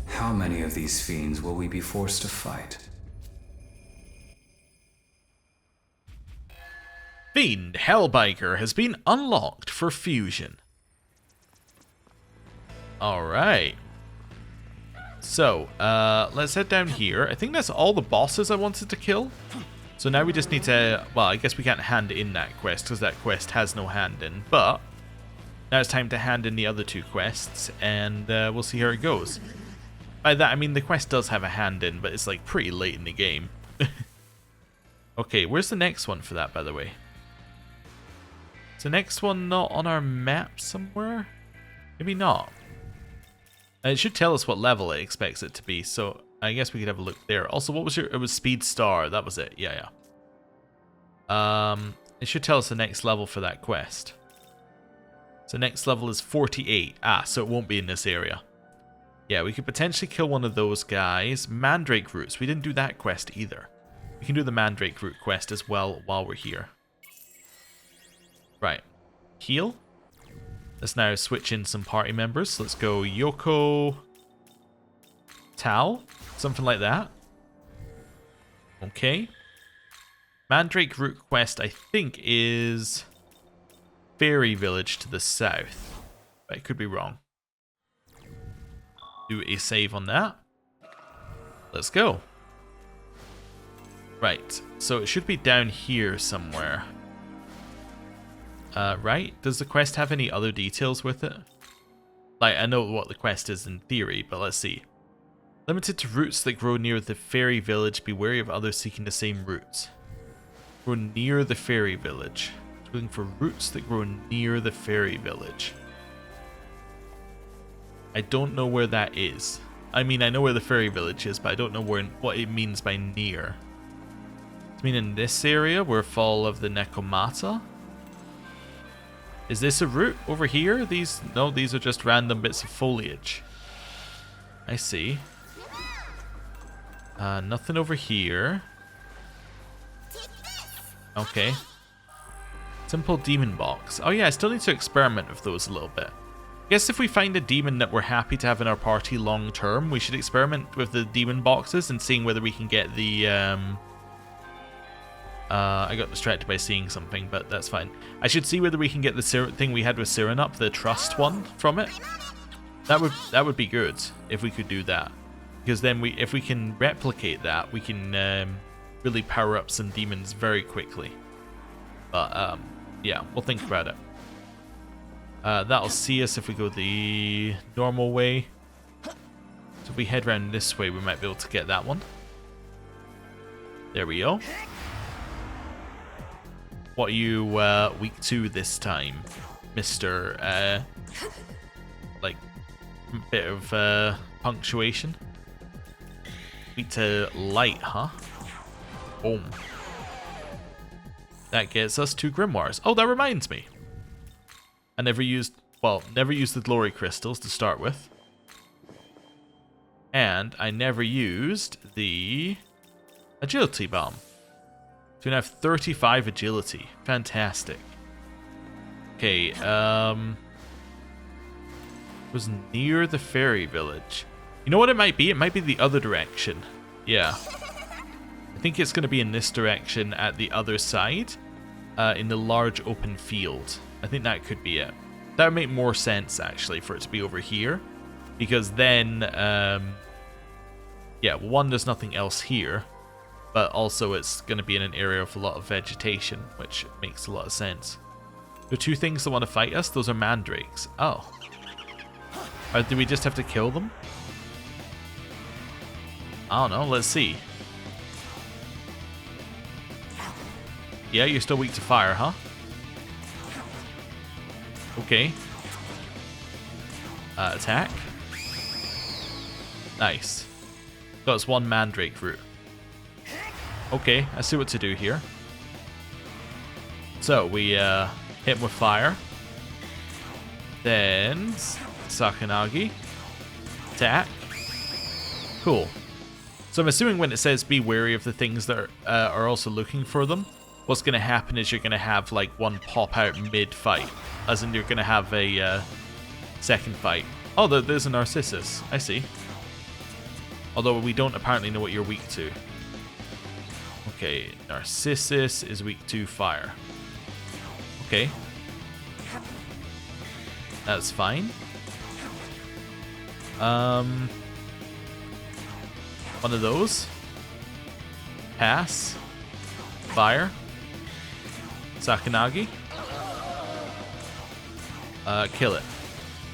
How many of these fiends will we be forced to fight? Fiend Hellbiker has been unlocked for fusion. Alright. So, let's head down here. I think that's all the bosses I wanted to kill. So So now we just need to, well, I guess we can't hand in that quest because that quest has no hand in, but now it's time to hand in the other 2 quests, and we'll see how it goes. By that I mean the quest does have a hand in, but it's like pretty late in the game. Okay, where's the next one for that, by the way? Is the next one not on our map somewhere? Maybe not. It should tell us what level it expects it to be, so I guess we could have a look there. Also, what was your... It was Speed Star, that was it. Yeah. It should tell us the next level for that quest. So next level is 48. So it won't be in this area. Yeah, we could potentially kill one of those guys. Mandrake Roots, we didn't do that quest either. We can do the Mandrake Root quest as well while we're here. Right. Heal. Let's now switch in some party members. Let's go Yoko... Tao? Something like that. Okay. Mandrake Root quest, I think, is Fairy Village to the south. But I could be wrong. Do a save on that. Let's go. Right. So it should be down here somewhere. Right? Does the quest have any other details with it? Like, I know what the quest is in theory, but let's see. Limited to roots that grow near the fairy village. Be wary of others seeking the same roots. Grow near the fairy village. Looking for roots that grow near the fairy village. I don't know where that is. I mean, I know where the fairy village is, but I don't know what it means by near. I mean, in this area, where Fall of the Nekomata? Is this a route over here? No, these are just random bits of foliage. I see. Nothing over here. Okay. Simple demon box. Oh yeah, I still need to experiment with those a little bit. I guess if we find a demon that we're happy to have in our party long term, we should experiment with the demon boxes and seeing whether we can get the... I got distracted by seeing something, but that's fine. I should see whether we can get the thing we had with Cyrenup, the trust one, from it. That would be good if we could do that, because then if we can replicate that, we can really power up some demons very quickly. But yeah, we'll think about it. That'll see us if we go the normal way. So if we head around this way, we might be able to get that one. There we go. What are you weak to this time, Mr. Like, bit of punctuation? Weak to light, huh? Boom. That gets us 2 grimoires. Oh, that reminds me. I never used the glory crystals to start with. And I never used the agility bomb. So we now have 35 agility. Fantastic. Okay, it was near the fairy village. You know what it might be? It might be the other direction. Yeah. I think it's going to be in this direction at the other side. In the large open field. I think that could be it. That would make more sense, actually, for it to be over here. Because then, yeah, one, there's nothing else here. But also it's going to be in an area with a lot of vegetation, which makes a lot of sense. There are 2 things that want to fight us. Those are mandrakes. Oh. Do we just have to kill them? I don't know. Let's see. Yeah, you're still weak to fire, huh? Okay. Attack. Nice. Got us 1 mandrake root. Okay, I see what to do here. So, we hit him with fire. Then, Sakanagi. Attack. Cool. So I'm assuming when it says be wary of the things that are also looking for them, what's going to happen is you're going to have like one pop out mid-fight. As in you're going to have a second fight. Oh, there's a Narcissus. I see. Although we don't apparently know what you're weak to. Okay, Narcissus is weak to fire. Okay. That's fine. One of those. Pass. Fire. Sakanagi. Kill it.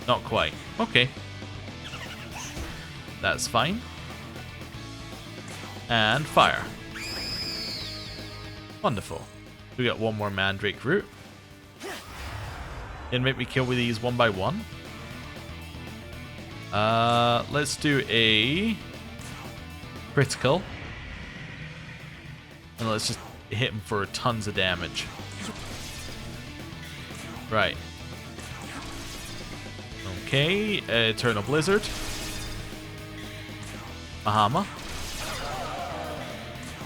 Not quite. Okay. That's fine. And fire. Wonderful. We got one more Mandrake Root. Didn't make me kill with these one by one. Let's do a critical. And let's just hit him for tons of damage. Right. Okay, Eternal Blizzard. Bahama.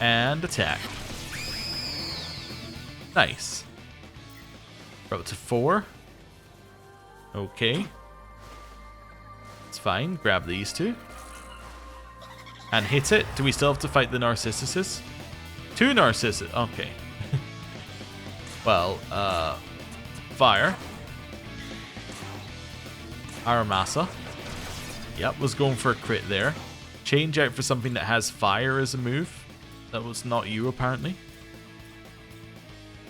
And attack. Nice. We're up to 4. Okay. It's fine. Grab these two. And hit it. Do we still have to fight the Narcissuses? 2 Narcissus. Okay. Well, fire. Aramasa. Yep, was going for a crit there. Change out for something that has fire as a move. That was not you, apparently.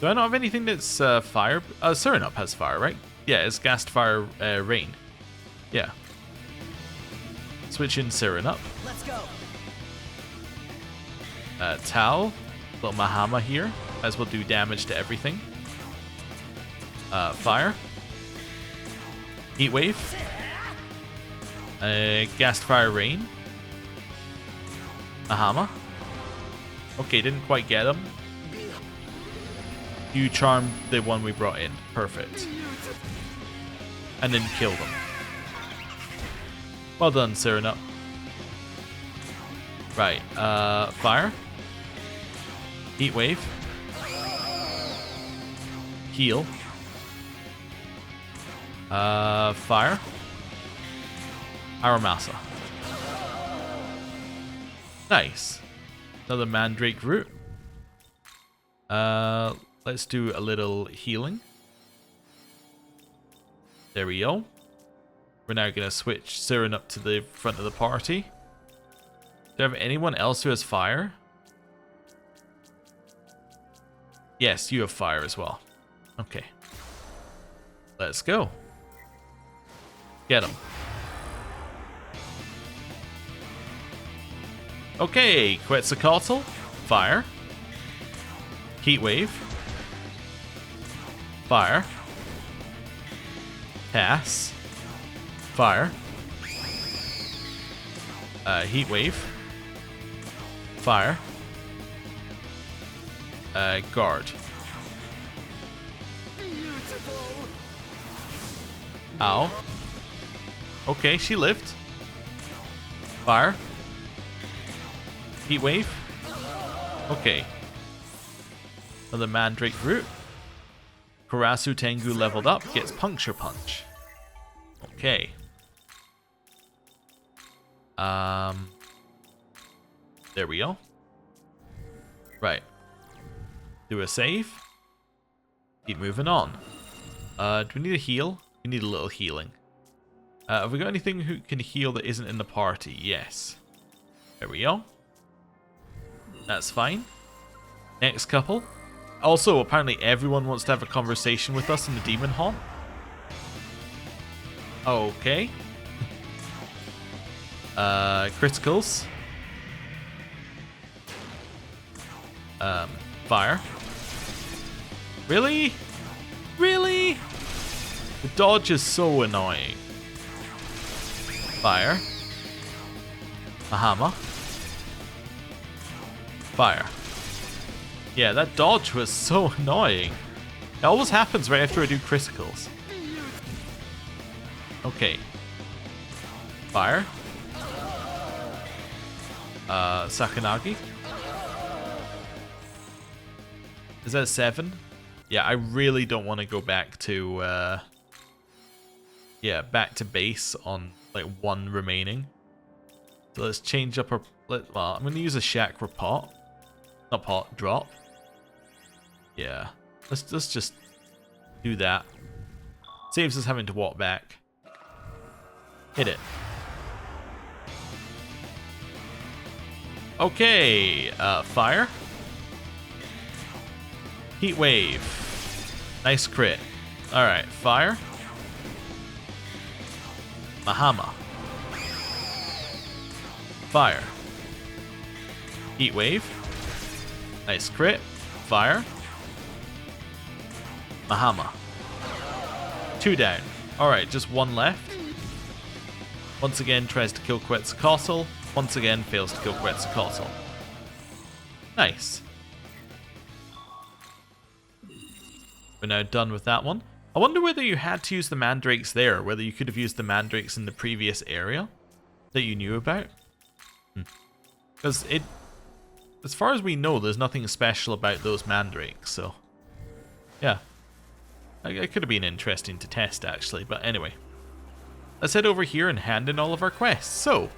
Do I not have anything that's fire? Surinop has fire, right? Yeah, it's Ghast Fire Rain. Yeah. Switch in Surinop. Let's go. Tau. Little Mahama here. Might as well do damage to everything. Fire. Heat Wave. Ghast Fire Rain. Mahama. Okay, didn't quite get him. You charmed the one we brought in. Perfect. And then killed him. Well done, Surinop. Right, fire. Heat Wave. Heal. Fire. Aramasa. Nice. Another Mandrake Root. Let's do a little healing. There we go. We're now going to switch Siren up to the front of the party. Do I have anyone else who has fire? Yes, you have fire as well. Okay. Let's go. Get him. Okay, Quetzalcoatl. Fire. Heat Wave. Fire. Pass. Fire. Heat Wave. Fire. Guard. Ow. Okay, she lived. Fire. Heat Wave. Okay. Another Mandrake Root. Karasu Tengu leveled up, gets Puncture Punch. Okay. There we go. Right. Do a save. Keep moving on. Do we need a heal? We need a little healing. Have we got anything who can heal that isn't in the party? Yes. There we go. That's fine. Next couple. Also, apparently everyone wants to have a conversation with us in the Demon Haunt. Okay. Criticals. Fire. Really? Really? The dodge is so annoying. Fire. A hammer. Fire. Yeah, that dodge was so annoying. It always happens right after I do criticals. Okay. Fire. Sakanagi. Is that 7? Yeah, I really don't want to go back to yeah, back to base on like 1 remaining. So let's change up our well, I'm gonna use a chakra pot. Not pot, drop. Yeah. Let's just do that. Saves us having to walk back. Hit it. Okay, fire. Heat wave. Nice crit. Alright, fire. Mahama. Fire. Heat wave. Nice crit. Fire. Mahama. 2 down. Alright, just 1 left. Once again tries to kill Quetzalcoatl. Once again fails to kill Quetzalcoatl. Nice. We're now done with that one. I wonder whether you had to use the mandrakes there, whether you could have used the mandrakes in the previous area that you knew about. Because as far as we know, there's nothing special about those mandrakes, so yeah. It could have been interesting to test, actually, but anyway. Let's head over here and hand in all of our quests. So,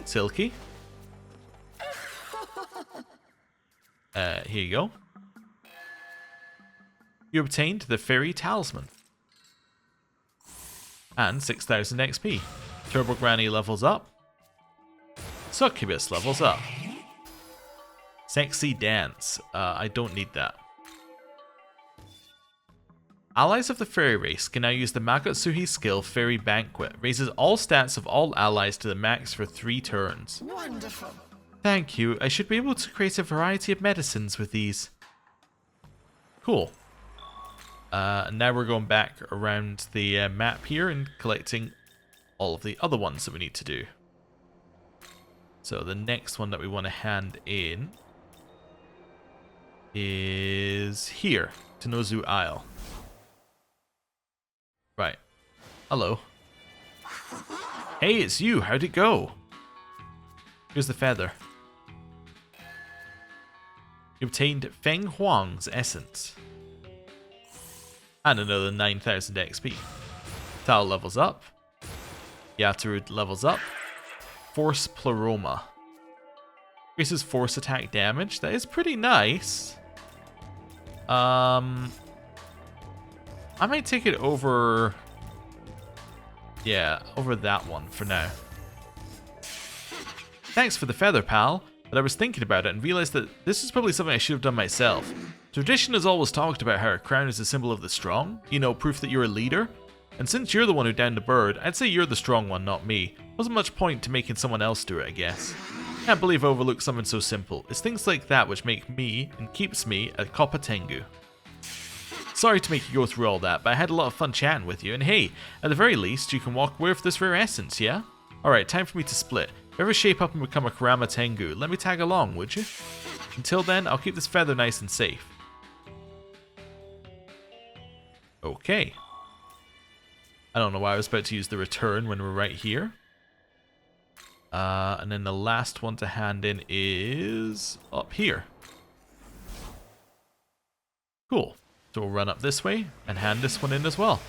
Silky. Here you go. You obtained the Fairy Talisman. And 6,000 XP. Turbo Granny levels up. Succubus levels up. Sexy Dance. I don't need that. Allies of the fairy race can now use the Magatsuhi skill Fairy Banquet. Raises all stats of all allies to the max for 3 turns. Wonderful. Thank you. I should be able to create a variety of medicines with these. Cool. Now we're going back around the map here and collecting all of the other ones that we need to do. So the next one that we want to hand in is here, to Nozu Isle. Right. Hello. Hey, it's you. How'd it go? Here's the feather. You obtained Feng Huang's essence. And another 9,000 XP. Tao levels up. Yatarud levels up. Force Pleroma. Increases force attack damage. That is pretty nice. I might take it over... Yeah, over that one for now. Thanks for the feather, pal. But I was thinking about it and realized that this is probably something I should have done myself. Tradition has always talked about how a crown is a symbol of the strong. You know, proof that you're a leader. And since you're the one who downed the bird, I'd say you're the strong one, not me. Wasn't much point to making someone else do it, I guess. Can't believe I overlooked something so simple. It's things like that which make me, and keeps me, a Koppa Tengu. Sorry to make you go through all that, but I had a lot of fun chatting with you, and hey, at the very least, you can walk away with this rare essence, yeah? Alright, time for me to split. If you ever shape up and become a Kurama Tengu, let me tag along, would you? Until then, I'll keep this feather nice and safe. Okay. I don't know why I was about to use the return when we're right here. And then the last one to hand in is up here. Cool. So we'll run up this way and hand this one in as well.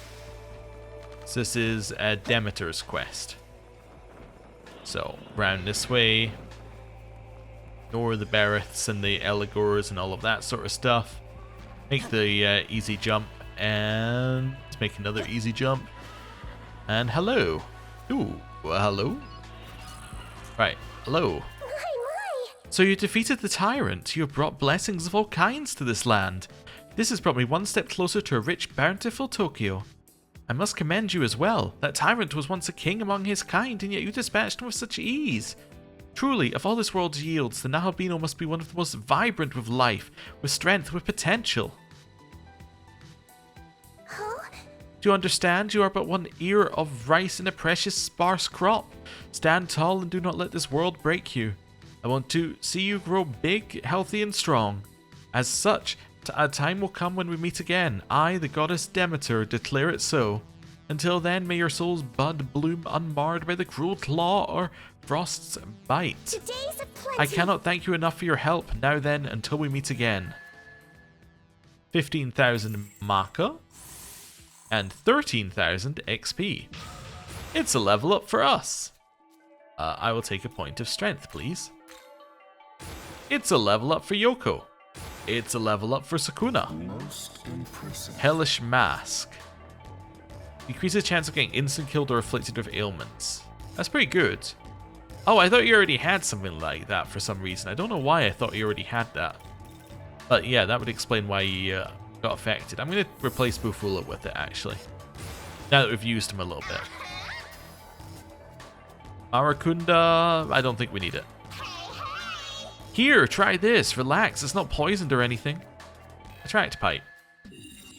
So this is Demeter's quest. So round this way. Ignore the Bereths and the Eligors and all of that sort of stuff. Make the easy jump and make another easy jump. And hello. Ooh, well, hello. Right, hello. So you defeated the tyrant. You have brought blessings of all kinds to this land. This is probably one step closer to a rich, bountiful Tokyo. I must commend you as well. That tyrant was once a king among his kind, and yet you dispatched him with such ease. Truly, of all this world's yields, the Nahabino must be one of the most vibrant with life, with strength, with potential. Do you understand? You are but one ear of rice in a precious sparse crop. Stand tall and do not let this world break you. I want to see you grow big, healthy, and strong. As such, a time will come when we meet again. I, the goddess Demeter, declare it so. Until then, may your souls bud, bloom unmarred by the cruel claw or frost's bite. I cannot thank you enough for your help. Now then, until we meet again. 15,000 Maka. And 13,000 XP. It's a level up for us. I will take a point of strength, please. It's a level up for Yoko. It's a level up for Sukuna. Hellish Mask. Increases chance of getting instant killed or afflicted with ailments. That's pretty good. Oh, I thought you already had something like that for some reason. I don't know why I thought you already had that. But yeah, that would explain why he got affected. I'm going to replace Bufula with it, actually. Now that we've used him a little bit. Marakunda, I don't think we need it. Here, try this. Relax, it's not poisoned or anything. Attract Pipe.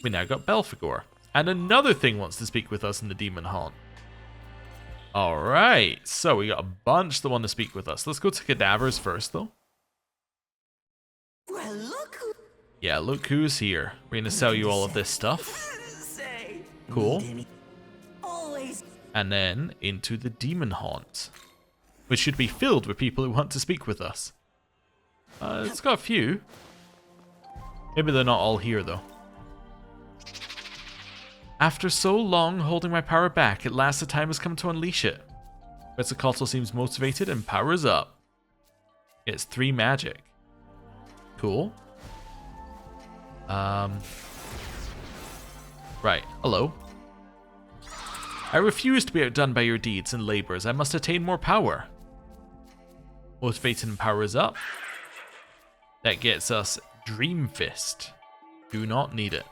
We now got Belphegor. And another thing wants to speak with us in the Demon Haunt. Alright, so we got a bunch that want to speak with us. Let's go to Cadavers first, though. Well, look who... Yeah, look who's here. We're going to sell you all of this stuff. Cool. Always. And then into the Demon Haunt, which should be filled with people who want to speak with us. It's got a few. Maybe they're not all here, though. After so long holding my power back, at last the time has come to unleash it. Quetzalcoatl seems motivated and powers up. It's 3 magic. Cool. Right, hello. I refuse to be outdone by your deeds and labors. I must attain more power. Motivated and powers up. That gets us Dream Fist. Do not need it.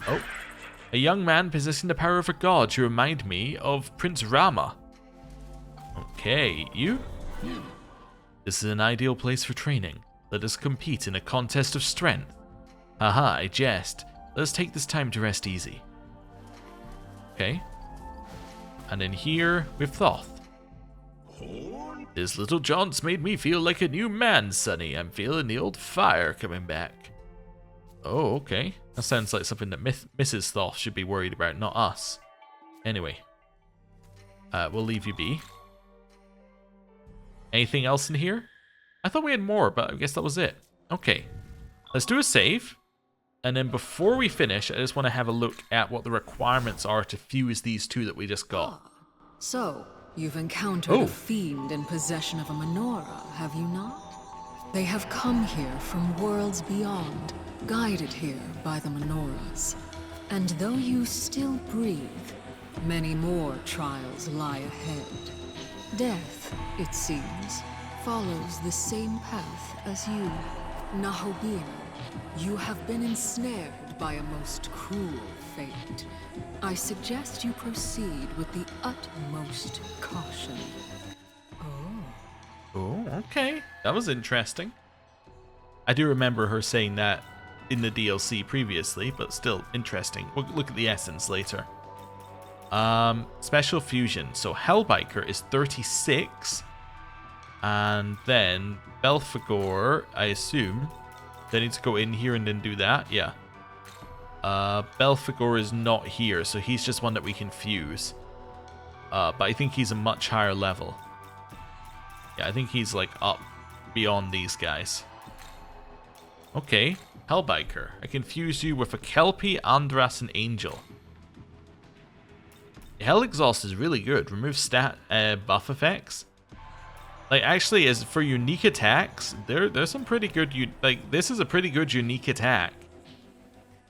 Oh. A young man possessing the power of a god. You remind me of Prince Rama. Okay, you? This is an ideal place for training. Let us compete in a contest of strength. Haha, I jest. Let us take this time to rest easy. Okay. And in here, with Thoth. This little jaunt's made me feel like a new man, Sonny. I'm feeling the old fire coming back. Oh, okay. That sounds like something that Mrs. Thoth should be worried about, not us. Anyway. We'll leave you be. Anything else in here? I thought we had more, but I guess that was it. Okay. Let's do a save. And then before we finish, I just want to have a look at what the requirements are to fuse these two that we just got. So, you've encountered a fiend in possession of a menorah, have you not? They have come here from worlds beyond, guided here by the menorahs. And though you still breathe, many more trials lie ahead. Death, it seems, follows the same path as you. Nahobina, you have been ensnared by a most cruel fate. I suggest you proceed with the utmost caution. Oh, okay. That was interesting. I do remember her saying that in the DLC previously, but still interesting. We'll look at the essence later. Special fusion. So Hellbiker is 36. And then Belphegor, I assume. They need to go in here and then do that. Yeah. Belphegor is not here, so he's just one that we can fuse. But I think he's a much higher level. Yeah, I think he's like up beyond these guys. Okay, Hellbiker. I can fuse you with a Kelpie, Andras, and Angel. Hell Exhaust is really good. Remove stat buff effects. Like, actually, as for unique attacks, there's some pretty good... Like, this is a pretty good unique attack.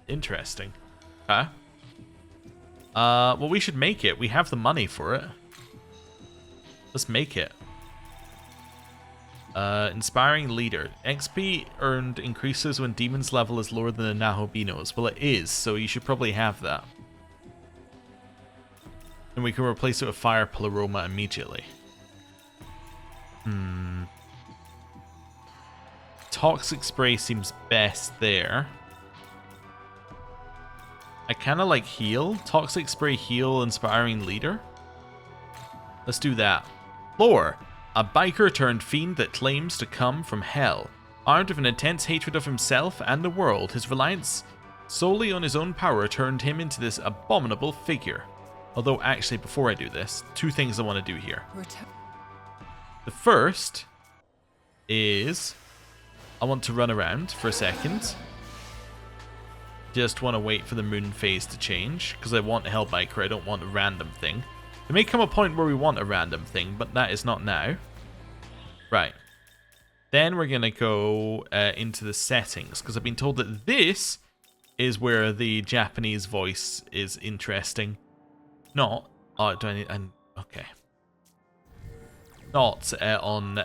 Interesting. Huh? Well, we should make it. We have the money for it. Let's make it. Inspiring Leader. XP earned increases when demon's level is lower than the Nahobino's. Well, it is, so you should probably have that. And we can replace it with Fire Pleroma immediately. Toxic Spray seems best there. I kind of like Heal. Toxic Spray, Heal, Inspiring Leader. Let's do that. Lore. A biker turned fiend that claims to come from hell. Armed with an intense hatred of himself and the world, his reliance solely on his own power turned him into this abominable figure. Although, actually, before I do this, 2 things I want to do here. The first is I want to run around for a second. Just want to wait for the moon phase to change, because I want Hellbiker, I don't want a random thing. There may come a point where we want a random thing, but that is not now. Right. Then we're going to go into the settings, because I've been told that this is where the Japanese voice is interesting. Not. Oh, do I need... okay. not on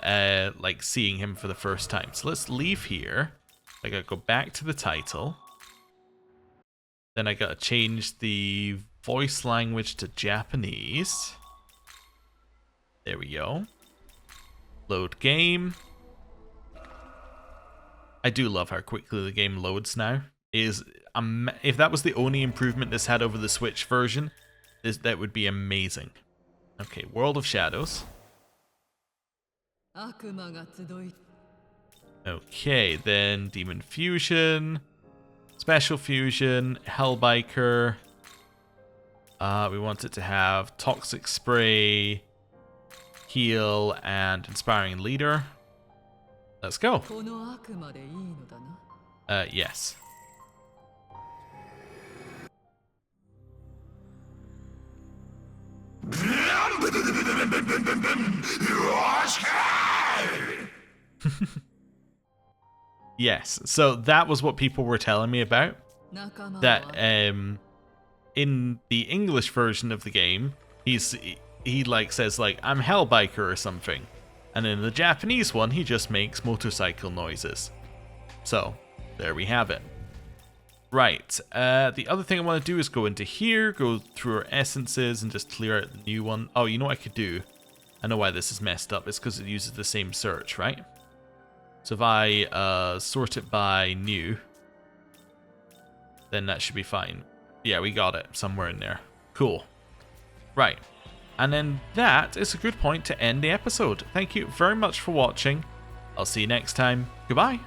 like seeing him for the first time. So let's leave here. I gotta go back to the title. Then I gotta change the voice language to Japanese. There we go. Load game. I do love how quickly the game loads now. If that was the only improvement this had over the Switch version, that would be amazing. Okay, World of Shadows. Okay, then Demon Fusion, Special Fusion, Hellbiker. We want it to have Toxic Spray, Heal, and Inspiring Leader. Let's go. Yes. Yes, so that was what people were telling me about. That in the English version of the game, he like says like I'm Hellbiker or something, and in the Japanese one he just makes motorcycle noises. So there we have it. Right, the other thing I want to do is go into here, go through our essences and just clear out the new one. Oh, you know what I could do? I know why this is messed up. It's because it uses the same search, right? So if I sort it by new, then that should be fine. Yeah, we got it somewhere in there. Cool. Right. And then that is a good point to end the episode. Thank you very much for watching. I'll see you next time. Goodbye.